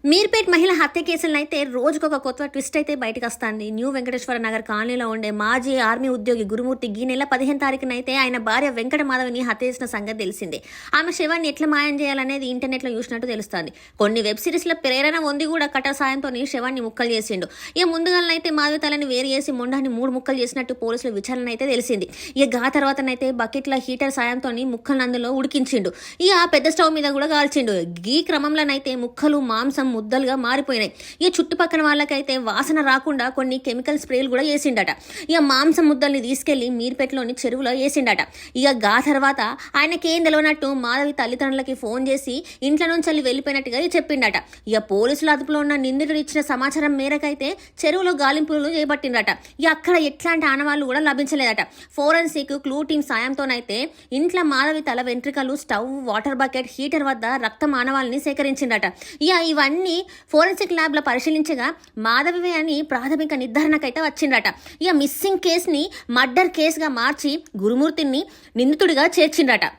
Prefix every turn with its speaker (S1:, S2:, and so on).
S1: మీర్పేట్ మహిళ హత్య కేసులను అయితే రోజుకొక కొత్త ట్విస్ట్ అయితే బయటకు వస్తుంది. న్యూ వెంకటేశ్వర నగర్ కాలనీలో ఉండే మాజీ ఆర్మీ ఉద్యోగి గురుమూర్తి ఈ నెల 15 తారీఖునైతే ఆయన భార్య వెంకట మాధవిని హత్య చేసిన సంగతి తెలిసిందే. ఆమె శవాన్ని ఎట్లా మాయం చేయాలనేది ఇంటర్నెట్లో చూసినట్టు తెలుస్తుంది. కొన్ని వెబ్ సిరీస్ల ప్రేరణ పొంది కూడా కటర్ సాయంతో శవాన్ని ముక్కలు చేసిండు. ఇక ముందుగానైతే మాధవి తలని వేరు చేసి మొండాన్ని 3 ముక్కలు చేసినట్టు పోలీసుల విచారణ అయితే తెలిసింది. ఇక తర్వాతనైతే బకెట్ల హీటర్ సాయంతో ముక్కలను అందులో ఉడికించిండు. ఇక పెద్ద స్టవ్ మీద కూడా కాల్చిండు. ఈ క్రమంలోనైతే ముక్కలు మాంసం ముద్దలుగా మారిపోయినాయి. ఇక చుట్టుపక్కల వాళ్ళకైతే వాసన రాకుండా కొన్ని కెమికల్ స్ప్రేలు కూడా వేసిండట. ఇక మాంసం ముద్దల్ని తీసుకెళ్లి మీర్పేటలోని చెరువులో వేసిండట. ఇక తర్వాత ఆయనకేం తెలియనట్టు మాధవి తల్లిదండ్రులకి ఫోన్ చేసి ఇంట్లో నుంచి వెళ్ళిపోయినట్టుగా చెప్పిండట. ఇక పోలీసుల అదుపులో ఉన్న నిందితుడు ఇచ్చిన సమాచారం మేరకైతే చెరువులో గాలింపులు చేపట్టిండట. ఇక అక్కడ ఎట్లాంటి ఆనవాళ్లు కూడా లభించలేదట. ఫోరెన్సిక్ క్లూ టీమ్ సాయంతోనైతే ఇంట్లో మాధవి తల వెంట్రుకలు, స్టవ్, వాటర్ బకెట్, హీటర్ వద్ద రక్త ఆనవాళ్ళని సేకరించిండట. ఇక ఇవన్నీ ఫోరెన్సిక్ ల్యాబ్ లో పరిశీలించగా మాధవి అని ప్రాథమిక నిర్ధారణకైతే వచ్చిండట. ఇక మిస్సింగ్ కేసుని మర్డర్ కేసుగా మార్చి గురుమూర్తిని నిందితుడిగా చేర్చిండట.